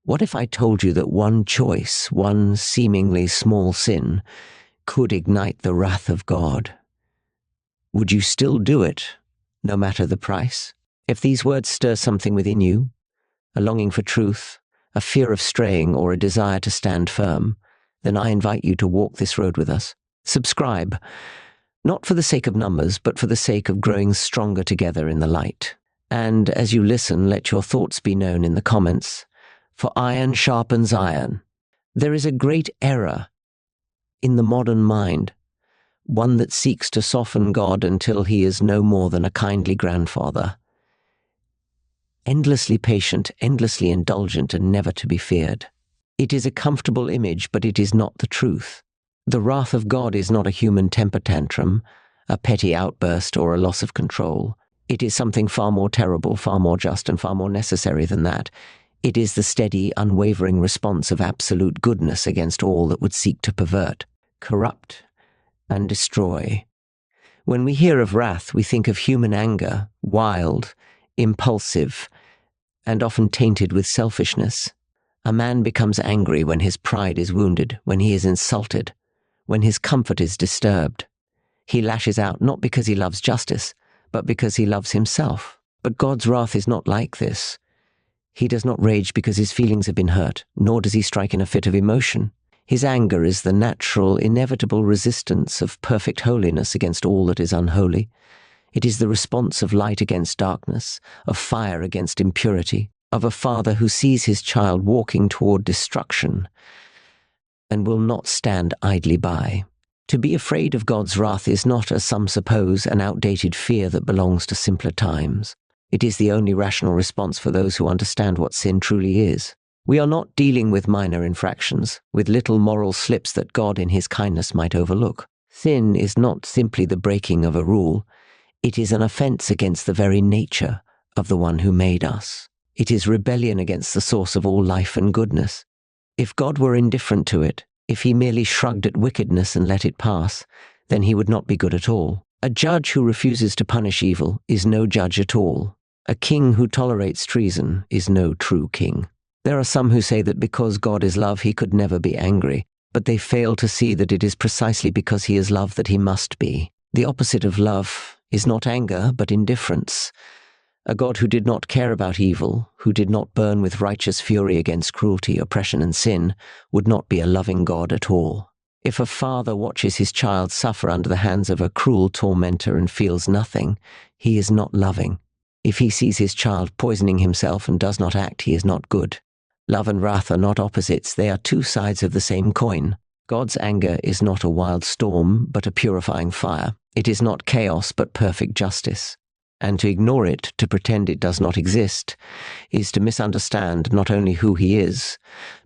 What if I told you that one choice, one seemingly small sin, could ignite the wrath of God? Would you still do it, no matter the price? If these words stir something within you, a longing for truth, a fear of straying, or a desire to stand firm, then I invite you to walk this road with us. Subscribe, not for the sake of numbers, but for the sake of growing stronger together in the light. And as you listen, let your thoughts be known in the comments, for iron sharpens iron. There is a great error in the modern mind, one that seeks to soften God until he is no more than a kindly grandfather, endlessly patient, endlessly indulgent, and never to be feared. It is a comfortable image, but it is not the truth. The wrath of God is not a human temper tantrum, a petty outburst, or a loss of control. It is something far more terrible, far more just, and far more necessary than that. It is the steady, unwavering response of absolute goodness against all that would seek to pervert, corrupt, and destroy. When we hear of wrath, we think of human anger, wild, impulsive, and often tainted with selfishness. A man becomes angry when his pride is wounded, when he is insulted, when his comfort is disturbed. He lashes out not because he loves justice, but because he loves himself. But God's wrath is not like this. He does not rage because his feelings have been hurt, nor does he strike in a fit of emotion. His anger is the natural, inevitable resistance of perfect holiness against all that is unholy. It is the response of light against darkness, of fire against impurity, of a father who sees his child walking toward destruction and will not stand idly by. To be afraid of God's wrath is not, as some suppose, an outdated fear that belongs to simpler times. It is the only rational response for those who understand what sin truly is. We are not dealing with minor infractions, with little moral slips that God in his kindness might overlook. Sin is not simply the breaking of a rule. It is an offense against the very nature of the one who made us. It is rebellion against the source of all life and goodness. If God were indifferent to it, if he merely shrugged at wickedness and let it pass, then he would not be good at all. A judge who refuses to punish evil is no judge at all. A king who tolerates treason is no true king. There are some who say that because God is love, he could never be angry, but they fail to see that it is precisely because he is love that he must be. The opposite of love is not anger, but indifference. A God who did not care about evil, who did not burn with righteous fury against cruelty, oppression, and sin, would not be a loving God at all. If a father watches his child suffer under the hands of a cruel tormentor and feels nothing, he is not loving. If he sees his child poisoning himself and does not act, he is not good. Love and wrath are not opposites, they are two sides of the same coin. God's anger is not a wild storm, but a purifying fire. It is not chaos, but perfect justice. And to ignore it, to pretend it does not exist, is to misunderstand not only who he is,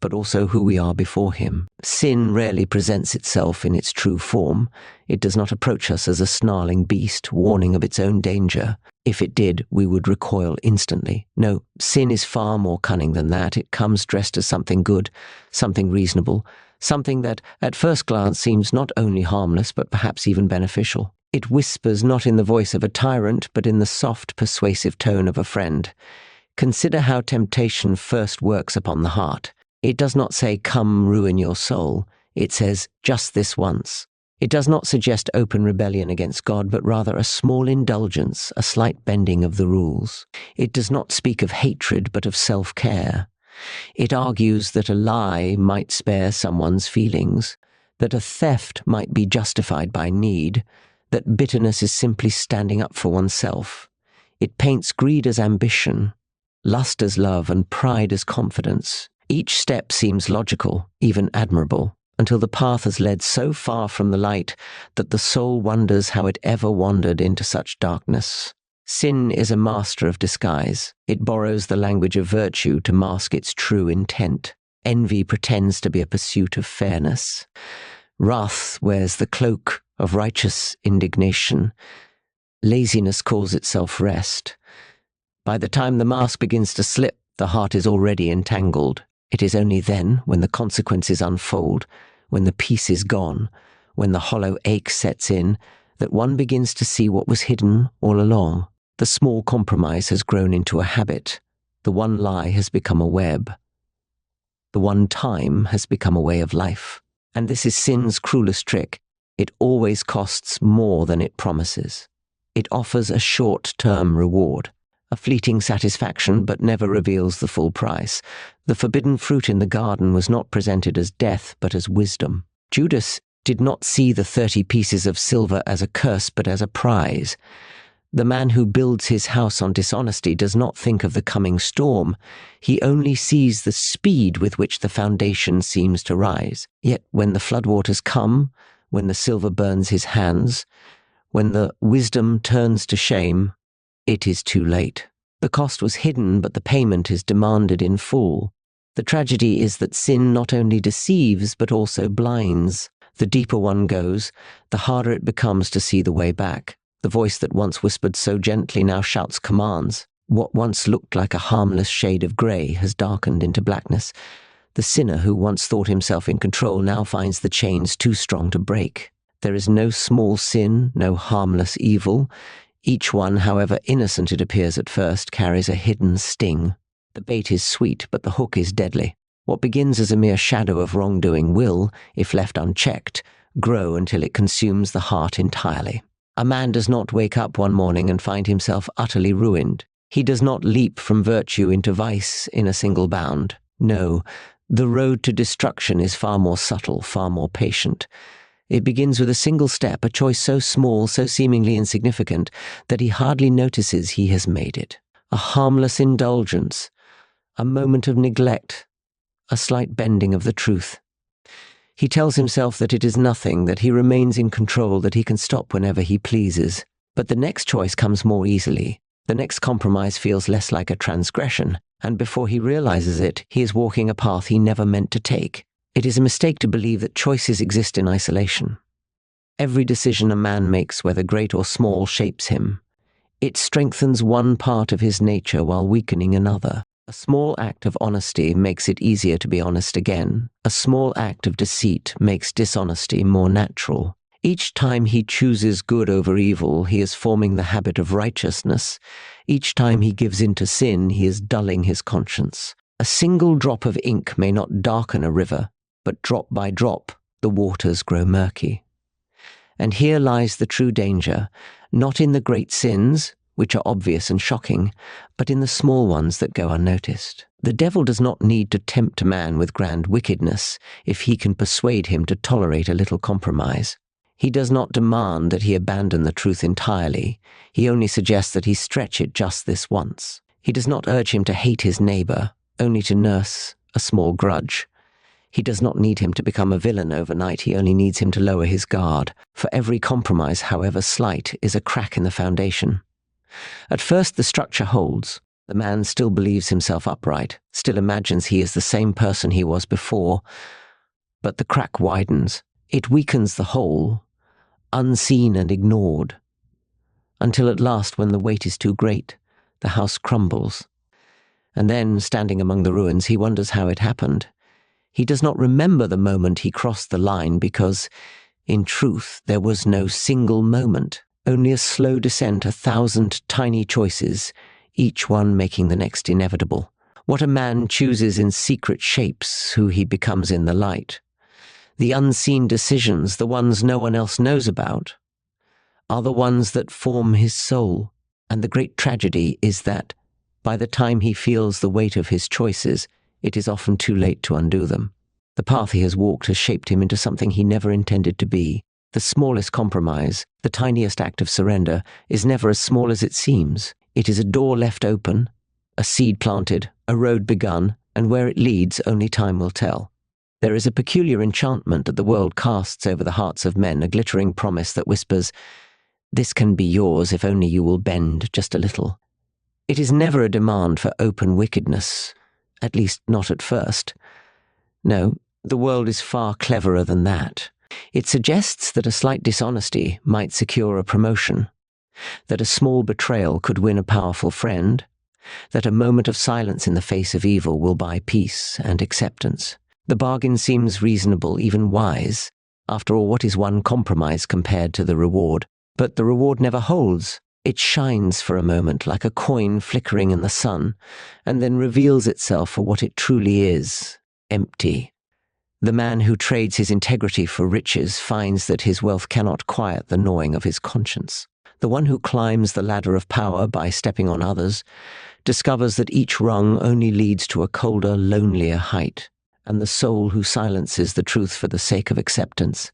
but also who we are before him. Sin rarely presents itself in its true form. It does not approach us as a snarling beast, warning of its own danger. If it did, we would recoil instantly. No, sin is far more cunning than that. It comes dressed as something good, something reasonable, something that at first glance seems not only harmless, but perhaps even beneficial. It whispers not in the voice of a tyrant, but in the soft, persuasive tone of a friend. Consider how temptation first works upon the heart. It does not say, "Come, ruin your soul." It says, "Just this once." It does not suggest open rebellion against God, but rather a small indulgence, a slight bending of the rules. It does not speak of hatred, but of self-care. It argues that a lie might spare someone's feelings, that a theft might be justified by need, that bitterness is simply standing up for oneself. It paints greed as ambition, lust as love, and pride as confidence. Each step seems logical, even admirable, until the path has led so far from the light that the soul wonders how it ever wandered into such darkness. Sin is a master of disguise. It borrows the language of virtue to mask its true intent. Envy pretends to be a pursuit of fairness. Wrath wears the cloak of righteous indignation. Laziness calls itself rest. By the time the mask begins to slip, the heart is already entangled. It is only then, when the consequences unfold, when the peace is gone, when the hollow ache sets in, that one begins to see what was hidden all along. The small compromise has grown into a habit. The one lie has become a web. The one time has become a way of life. And this is sin's cruelest trick. It always costs more than it promises. It offers a short-term reward, a fleeting satisfaction, but never reveals the full price. The forbidden fruit in the garden was not presented as death, but as wisdom. Judas did not see the 30 pieces of silver as a curse, but as a prize. The man who builds his house on dishonesty does not think of the coming storm. He only sees the speed with which the foundation seems to rise. Yet when the floodwaters come, when the silver burns his hands, when the wisdom turns to shame, it is too late. The cost was hidden, but the payment is demanded in full. The tragedy is that sin not only deceives, but also blinds. The deeper one goes, the harder it becomes to see the way back. The voice that once whispered so gently now shouts commands. What once looked like a harmless shade of grey has darkened into blackness. The sinner who once thought himself in control now finds the chains too strong to break. There is no small sin, no harmless evil. Each one, however innocent it appears at first, carries a hidden sting. The bait is sweet, but the hook is deadly. What begins as a mere shadow of wrongdoing will, if left unchecked, grow until it consumes the heart entirely. A man does not wake up one morning and find himself utterly ruined. He does not leap from virtue into vice in a single bound. No, the road to destruction is far more subtle, far more patient. It begins with a single step, a choice so small, so seemingly insignificant, that he hardly notices he has made it. A harmless indulgence, a moment of neglect, a slight bending of the truth. He tells himself that it is nothing, that he remains in control, that he can stop whenever he pleases. But the next choice comes more easily. The next compromise feels less like a transgression, and before he realizes it, he is walking a path he never meant to take. It is a mistake to believe that choices exist in isolation. Every decision a man makes, whether great or small, shapes him. It strengthens one part of his nature while weakening another. A small act of honesty makes it easier to be honest again. A small act of deceit makes dishonesty more natural. Each time he chooses good over evil, he is forming the habit of righteousness. Each time he gives in to sin, he is dulling his conscience. A single drop of ink may not darken a river, but drop by drop, the waters grow murky. And here lies the true danger, not in the great sins, which are obvious and shocking, but in the small ones that go unnoticed. The devil does not need to tempt a man with grand wickedness if he can persuade him to tolerate a little compromise. He does not demand that he abandon the truth entirely. He only suggests that he stretch it just this once. He does not urge him to hate his neighbor, only to nurse a small grudge. He does not need him to become a villain overnight. He only needs him to lower his guard. For every compromise, however slight, is a crack in the foundation. At first the structure holds. The man still believes himself upright, still imagines he is the same person he was before. But the crack widens. It weakens the whole, unseen and ignored, until at last, when the weight is too great, the house crumbles. And then, standing among the ruins, he wonders how it happened. He does not remember the moment he crossed the line because, in truth, there was no single moment. Only a slow descent, 1,000 tiny choices, each one making the next inevitable. What a man chooses in secret shapes who he becomes in the light. The unseen decisions, the ones no one else knows about, are the ones that form his soul. And the great tragedy is that, by the time he feels the weight of his choices, it is often too late to undo them. The path he has walked has shaped him into something he never intended to be. The smallest compromise, the tiniest act of surrender, is never as small as it seems. It is a door left open, a seed planted, a road begun, and where it leads, only time will tell. There is a peculiar enchantment that the world casts over the hearts of men, a glittering promise that whispers, "This can be yours if only you will bend just a little." It is never a demand for open wickedness, at least not at first. No, the world is far cleverer than that. It suggests that a slight dishonesty might secure a promotion, that a small betrayal could win a powerful friend, that a moment of silence in the face of evil will buy peace and acceptance. The bargain seems reasonable, even wise. After all, what is one compromise compared to the reward? But the reward never holds. It shines for a moment like a coin flickering in the sun, and then reveals itself for what it truly is: empty. The man who trades his integrity for riches finds that his wealth cannot quiet the gnawing of his conscience. The one who climbs the ladder of power by stepping on others discovers that each rung only leads to a colder, lonelier height, and the soul who silences the truth for the sake of acceptance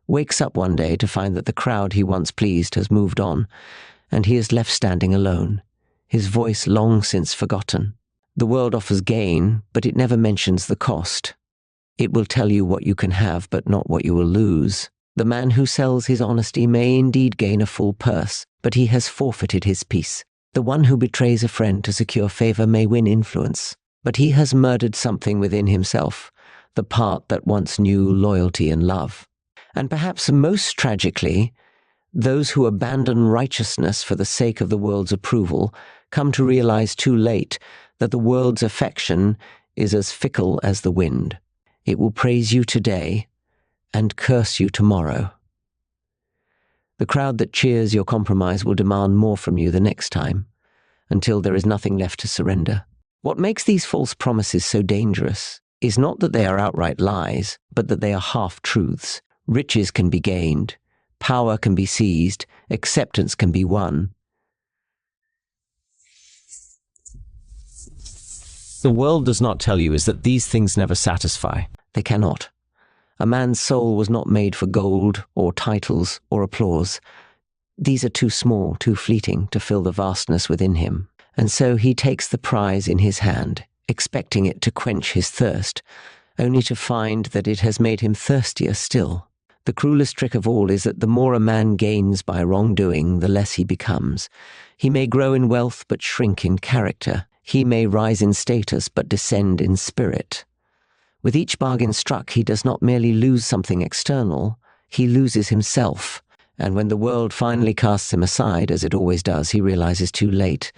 wakes up one day to find that the crowd he once pleased has moved on, and he is left standing alone, his voice long since forgotten. The world offers gain, but it never mentions the cost. It will tell you what you can have, but not what you will lose. The man who sells his honesty may indeed gain a full purse, but he has forfeited his peace. The one who betrays a friend to secure favor may win influence, but he has murdered something within himself, the part that once knew loyalty and love. And perhaps most tragically, those who abandon righteousness for the sake of the world's approval come to realize too late that the world's affection is as fickle as the wind. It will praise you today and curse you tomorrow. The crowd that cheers your compromise will demand more from you the next time, until there is nothing left to surrender. What makes these false promises so dangerous is not that they are outright lies, but that they are half-truths. Riches can be gained, power can be seized, acceptance can be won. The world does not tell you is that these things never satisfy. They cannot. A man's soul was not made for gold or titles or applause. These are too small, too fleeting to fill the vastness within him. And so he takes the prize in his hand, expecting it to quench his thirst, only to find that it has made him thirstier still. The cruelest trick of all is that the more a man gains by wrongdoing, the less he becomes. He may grow in wealth but shrink in character. He may rise in status but descend in spirit. With each bargain struck, he does not merely lose something external, he loses himself. And when the world finally casts him aside, as it always does, he realizes too late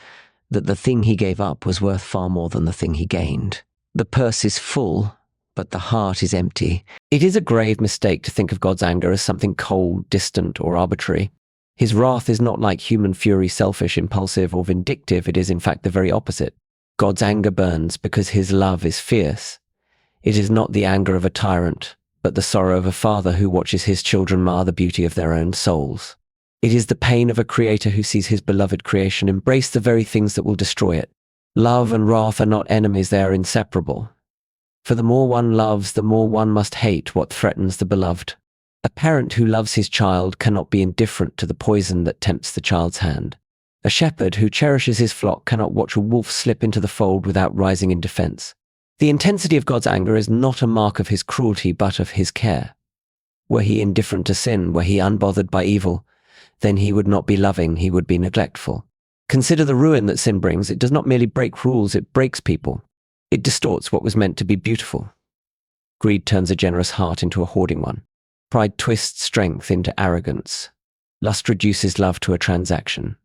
that the thing he gave up was worth far more than the thing he gained. The purse is full, but the heart is empty. It is a grave mistake to think of God's anger as something cold, distant, or arbitrary. His wrath is not like human fury, selfish, impulsive, or vindictive. It is in fact the very opposite. God's anger burns because his love is fierce. It is not the anger of a tyrant, but the sorrow of a father who watches his children mar the beauty of their own souls. It is the pain of a creator who sees his beloved creation embrace the very things that will destroy it. Love and wrath are not enemies, they are inseparable. For the more one loves, the more one must hate what threatens the beloved. A parent who loves his child cannot be indifferent to the poison that tempts the child's hand. A shepherd who cherishes his flock cannot watch a wolf slip into the fold without rising in defense. The intensity of God's anger is not a mark of his cruelty, but of his care. Were he indifferent to sin, were he unbothered by evil, then he would not be loving, he would be neglectful. Consider the ruin that sin brings. It does not merely break rules, it breaks people. It distorts what was meant to be beautiful. Greed turns a generous heart into a hoarding one. Pride twists strength into arrogance. Lust reduces love to a transaction.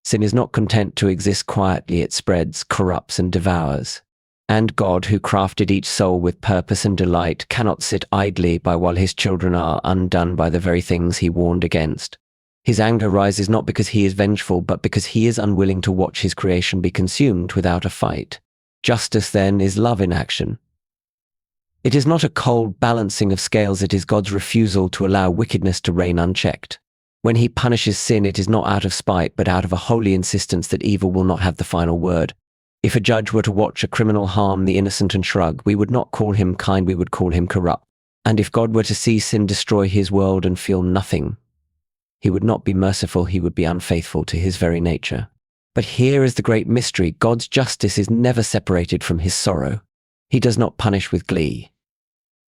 Sin is not content to exist quietly, it spreads, corrupts, and devours. And God, who crafted each soul with purpose and delight, cannot sit idly by while his children are undone by the very things he warned against. His anger rises not because he is vengeful, but because he is unwilling to watch his creation be consumed without a fight. Justice, then, is love in action. It is not a cold balancing of scales, it is God's refusal to allow wickedness to reign unchecked. When he punishes sin, it is not out of spite, but out of a holy insistence that evil will not have the final word. If a judge were to watch a criminal harm the innocent and shrug, we would not call him kind, we would call him corrupt. And if God were to see sin destroy his world and feel nothing, he would not be merciful, he would be unfaithful to his very nature. But here is the great mystery. God's justice is never separated from his sorrow. He does not punish with glee.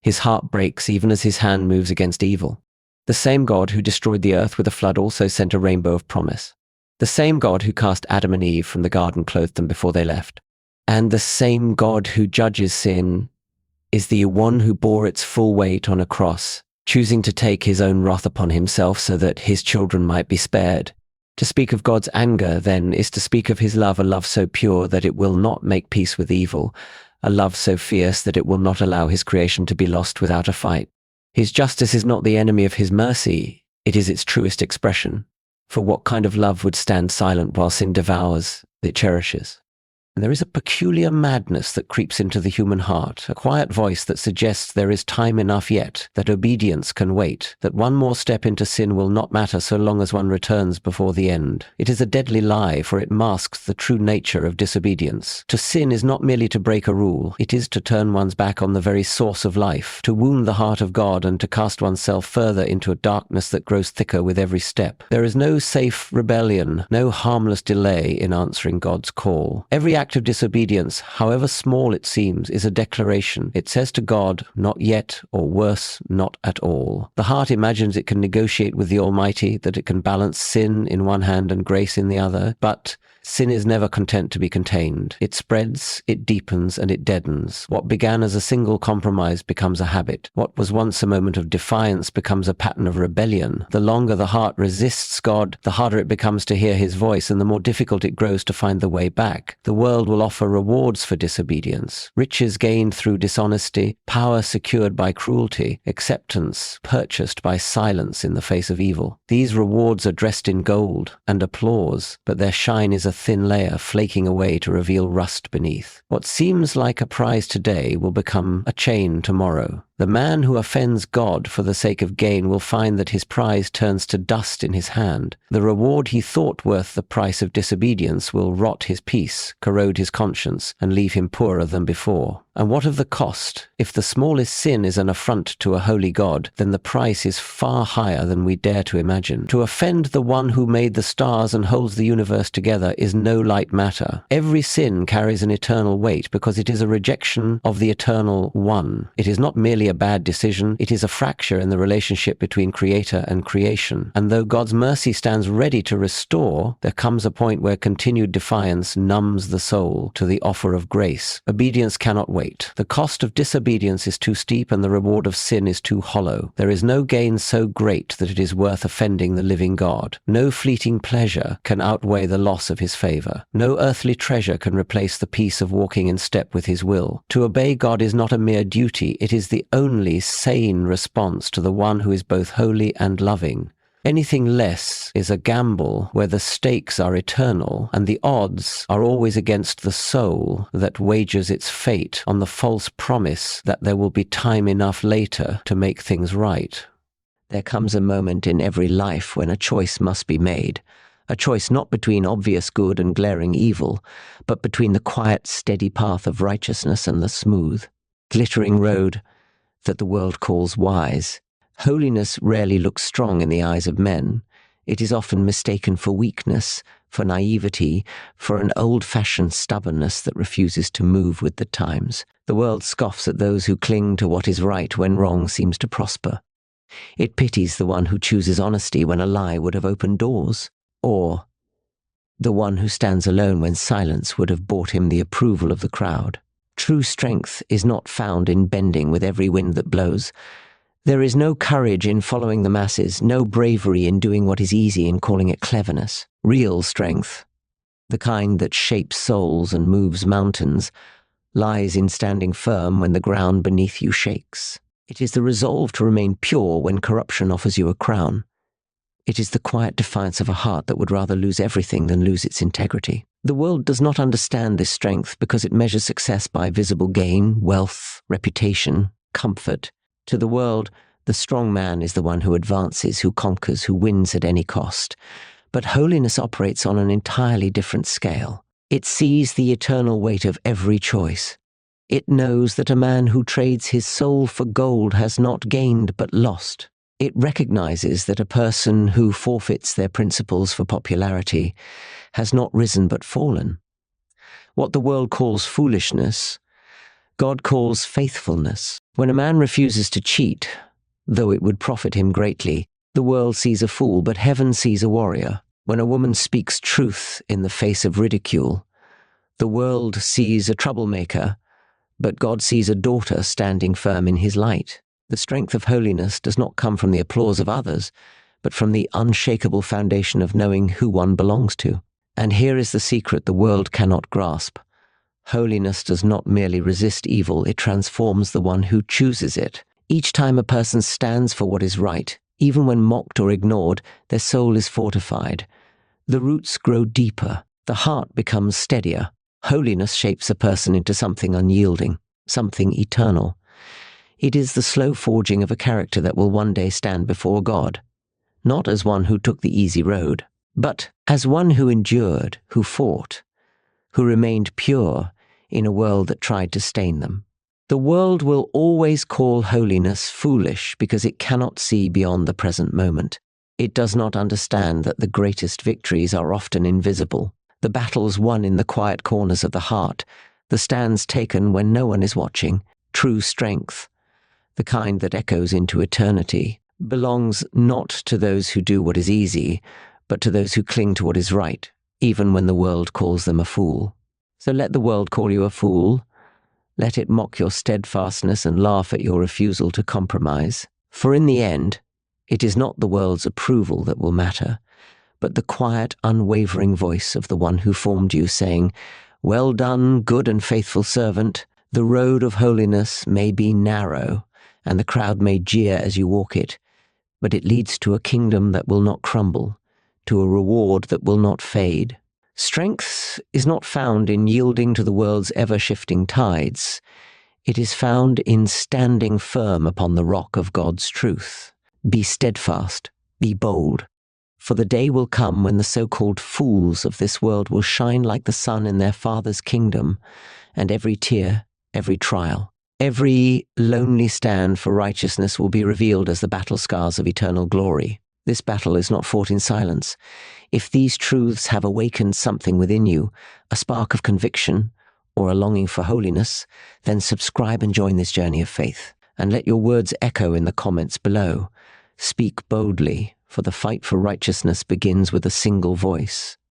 His heart breaks even as his hand moves against evil. The same God who destroyed the earth with a flood also sent a rainbow of promise. The same God who cast Adam and Eve from the garden clothed them before they left. And the same God who judges sin is the one who bore its full weight on a cross, choosing to take his own wrath upon himself so that his children might be spared. To speak of God's anger, then, is to speak of his love, a love so pure that it will not make peace with evil, a love so fierce that it will not allow his creation to be lost without a fight. His justice is not the enemy of his mercy, it is its truest expression. For what kind of love would stand silent while sin devours, it cherishes? And there is a peculiar madness that creeps into the human heart, a quiet voice that suggests there is time enough yet, that obedience can wait, that one more step into sin will not matter so long as one returns before the end. It is a deadly lie, for it masks the true nature of disobedience. To sin is not merely to break a rule, it is to turn one's back on the very source of life, to wound the heart of God and to cast oneself further into a darkness that grows thicker with every step. There is no safe rebellion, no harmless delay in answering God's call. Every act of disobedience, however small it seems, is a declaration. It says to God, not yet, or worse, not at all. The heart imagines it can negotiate with the Almighty, that it can balance sin in one hand and grace in the other, but sin is never content to be contained. It spreads, it deepens, and it deadens. What began as a single compromise becomes a habit. What was once a moment of defiance becomes a pattern of rebellion. The longer the heart resists God, the harder it becomes to hear his voice, and the more difficult it grows to find the way back. The world will offer rewards for disobedience. Riches gained through dishonesty, power secured by cruelty, acceptance purchased by silence in the face of evil. These rewards are dressed in gold and applause, but their shine is a thin layer flaking away to reveal rust beneath. What seems like a prize today will become a chain tomorrow. The man who offends God for the sake of gain will find that his prize turns to dust in his hand. The reward he thought worth the price of disobedience will rot his peace, corrode his conscience, and leave him poorer than before. And what of the cost? If the smallest sin is an affront to a holy God, then the price is far higher than we dare to imagine. To offend the one who made the stars and holds the universe together is no light matter. Every sin carries an eternal weight because it is a rejection of the eternal one. It is not merely a bad decision, it is a fracture in the relationship between creator and creation. And though God's mercy stands ready to restore, there comes a point where continued defiance numbs the soul to the offer of grace. Obedience cannot wait. The cost of disobedience is too steep and the reward of sin is too hollow. There is no gain so great that it is worth offending the living God. No fleeting pleasure can outweigh the loss of his favor. No earthly treasure can replace the peace of walking in step with his will. To obey God is not a mere duty, it is the only sane response to the one who is both holy and loving. Anything less is a gamble where the stakes are eternal and the odds are always against the soul that wagers its fate on the false promise that there will be time enough later to make things right. There comes a moment in every life when a choice must be made. A choice not between obvious good and glaring evil, but between the quiet, steady path of righteousness and the smooth, glittering road that the world calls wise. Holiness rarely looks strong in the eyes of men. It is often mistaken for weakness, for naivety, for an old-fashioned stubbornness that refuses to move with the times. The world scoffs at those who cling to what is right when wrong seems to prosper. It pities the one who chooses honesty when a lie would have opened doors, or the one who stands alone when silence would have bought him the approval of the crowd. True strength is not found in bending with every wind that blows. There is no courage in following the masses, no bravery in doing what is easy and calling it cleverness. Real strength, the kind that shapes souls and moves mountains, lies in standing firm when the ground beneath you shakes. It is the resolve to remain pure when corruption offers you a crown. It is the quiet defiance of a heart that would rather lose everything than lose its integrity. The world does not understand this strength because it measures success by visible gain, wealth, reputation, comfort. To the world, the strong man is the one who advances, who conquers, who wins at any cost. But holiness operates on an entirely different scale. It sees the eternal weight of every choice. It knows that a man who trades his soul for gold has not gained but lost. It recognizes that a person who forfeits their principles for popularity has not risen but fallen. What the world calls foolishness, God calls faithfulness. When a man refuses to cheat, though it would profit him greatly, the world sees a fool, but heaven sees a warrior. When a woman speaks truth in the face of ridicule, the world sees a troublemaker, but God sees a daughter standing firm in his light. The strength of holiness does not come from the applause of others, but from the unshakable foundation of knowing who one belongs to. And here is the secret the world cannot grasp. Holiness does not merely resist evil, it transforms the one who chooses it. Each time a person stands for what is right, even when mocked or ignored, their soul is fortified. The roots grow deeper, the heart becomes steadier. Holiness shapes a person into something unyielding, something eternal. It is the slow forging of a character that will one day stand before God, not as one who took the easy road, but as one who endured, who fought, who remained pure in a world that tried to stain them. The world will always call holiness foolish because it cannot see beyond the present moment. It does not understand that the greatest victories are often invisible, the battles won in the quiet corners of the heart, the stands taken when no one is watching. True strength, the kind that echoes into eternity, belongs not to those who do what is easy, but to those who cling to what is right, even when the world calls them a fool. So let the world call you a fool. Let it mock your steadfastness and laugh at your refusal to compromise. For in the end, it is not the world's approval that will matter, but the quiet, unwavering voice of the one who formed you saying, "Well done, good and faithful servant. The road of holiness may be narrow, and the crowd may jeer as you walk it, but it leads to a kingdom that will not crumble, to a reward that will not fade." Strength is not found in yielding to the world's ever-shifting tides. It is found in standing firm upon the rock of God's truth. Be steadfast, be bold, for the day will come when the so-called fools of this world will shine like the sun in their Father's kingdom, and every tear, every trial, every lonely stand for righteousness will be revealed as the battle scars of eternal glory. This battle is not fought in silence. If these truths have awakened something within you, a spark of conviction, or a longing for holiness, then subscribe and join this journey of faith. And let your words echo in the comments below. Speak boldly, for the fight for righteousness begins with a single voice.